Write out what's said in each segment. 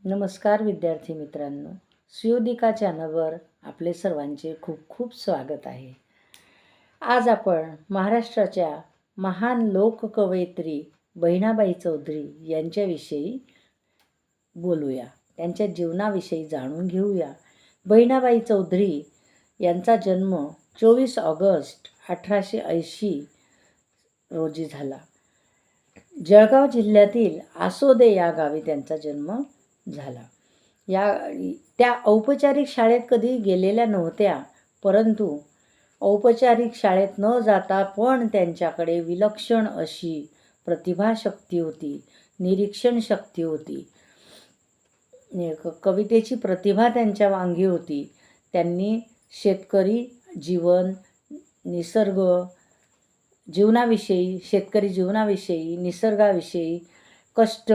नमस्कार विद्यार्थी मित्रांनो, सुयोधिका चॅनलवर आपले सर्वांचे खूप खूप स्वागत आहे. आज आपण महाराष्ट्राच्या महान लोककवयित्री बहिणाबाई चौधरी यांच्याविषयी बोलूया. त्यांच्या जीवनाविषयी जाणून घेऊया. बहिणाबाई चौधरी यांचा जन्म 24 ऑगस्ट 1880 रोजी झाला. जळगाव जिल्ह्यातील आसोदे या गावी त्यांचा जन्म झाला. त्या औपचारिक शाळेत कधी गेलेल्या नव्हत्या, परंतु औपचारिक शाळेत न जाता पण त्यांच्याकडे विलक्षण अशी प्रतिभाशक्ती होती, निरीक्षण शक्ती होती, कवितेची प्रतिभा त्यांच्या वांगी होती. त्यांनी शेतकरी जीवन, निसर्ग जीवनाविषयी, शेतकरी जीवनाविषयी, निसर्गाविषयी, कष्ट,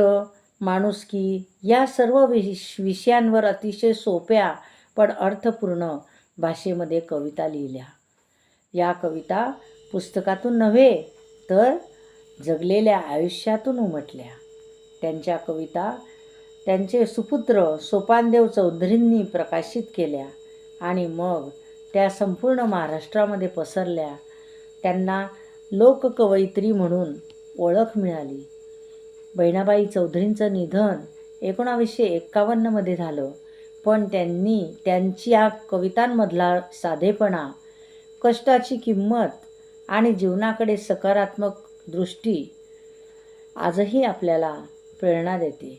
माणुसकी या सर्व विषयांवर अतिशय सोप्या पण अर्थपूर्ण भाषेमध्ये कविता लिहिल्या. या कविता पुस्तकातून नव्हे तर जगलेल्या आयुष्यातून उमटल्या. त्यांच्या कविता त्यांचे सुपुत्र सोपानदेव चौधरींनी प्रकाशित केल्या आणि मग त्या संपूर्ण महाराष्ट्रामध्ये पसरल्या. त्यांना लोककवयित्री म्हणून ओळख मिळाली. बहिणाबाई चौधरींचं निधन 1951 झालं, पण त्यांच्या कवितांमधला साधेपणा, कष्टाची किंमत आणि जीवनाकडे सकारात्मक दृष्टी आजही आपल्याला प्रेरणा देते.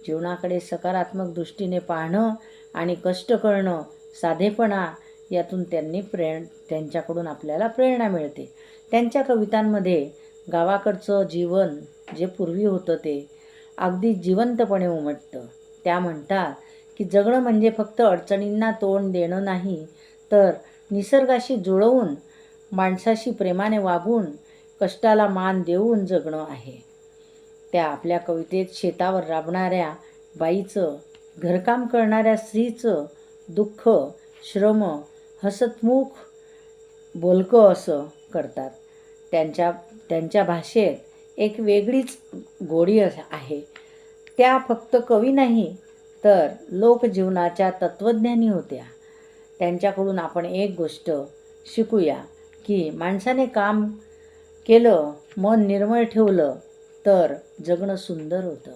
जीवनाकडे सकारात्मक दृष्टीने पाहणं आणि कष्ट करणं, साधेपणा यातून त्यांच्याकडून आपल्याला प्रेरणा मिळते. त्यांच्या कवितांमध्ये गावाकडचं जीवन जे पूर्वी होतं ते अगदी जिवंतपणे उमटतं. त्या म्हणतात की जगणं म्हणजे फक्त अडचणींना तोंड देणं नाही, तर निसर्गाशी जुळवून, माणसाशी प्रेमाने वागून, कष्टाला मान देऊन जगणं आहे. त्या आपल्या कवितेत शेतावर राबणाऱ्या बाईचं, घरकाम करणाऱ्या स्त्रीचं दुःख, श्रम हसतमुख बोलकं असं करतात. त्यांच्या भाषेत एक वेगळीच गोडी आहे. त्या फक्त कवी नाही तर लोकजीवनाच्या तत्त्वज्ञानी होत्या. त्यांच्याकडून आपण एक गोष्ट शिकूया की माणसाने काम केलं, मन निर्मळ ठेवलं तर जगणं सुंदर होतं.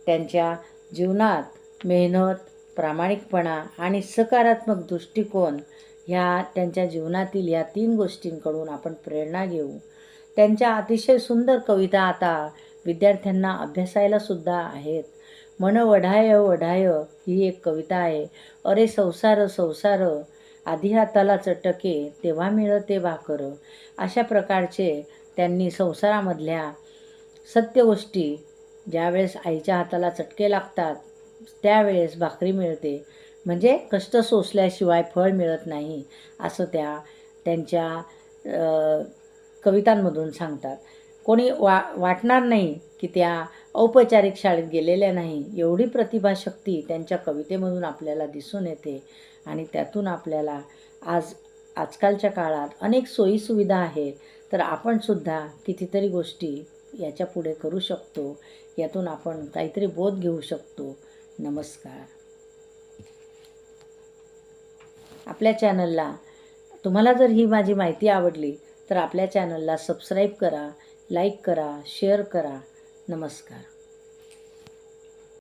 त्यांच्या जीवनात मेहनत, प्रामाणिकपणा आणि सकारात्मक दृष्टिकोन ह्या त्यांच्या जीवनातील या 3 गोष्टींकडून आपण प्रेरणा घेऊ. त्यांच्या अतिशय सुंदर कविता आता विद्यार्थ्यांना अभ्यासायला सुद्धा आहेत. मन वढाय वढाय ही एक कविता आहे. अरे संसार संसार, आधी हाताला चटके तेव्हा मिळते भाकर. अशा प्रकारचे त्यांनी संसारामधल्या सत्य गोष्टी, ज्यावेळेस आईच्या हाताला चटके लागतात त्यावेळेस भाकरी मिळते, म्हणजे कष्ट सोसल्याशिवाय फळ मिळत नाही, असं त्यांच्या कवितांमधून सांगतात. कोणी वाटणार नाही की त्या औपचारिक शाळेत गेलेल्या नाही. एवढी प्रतिभाशक्ती त्यांच्या कवितेमधून आपल्याला दिसून येते आणि त्यातून आपल्याला आजकालच्या काळात अनेक सोयीसुविधा आहेत, तर आपण सुद्धा कितीतरी गोष्टी याच्या पुढे करू शकतो. यातून आपण काहीतरी बोध घेऊ शकतो. नमस्कार. आपल्या चॅनलला, तुम्हाला जर ही माझी माहिती आवडली तर आपल्या चॅनलला सबस्क्राईब करा, लाईक करा, शेअर करा. नमस्कार.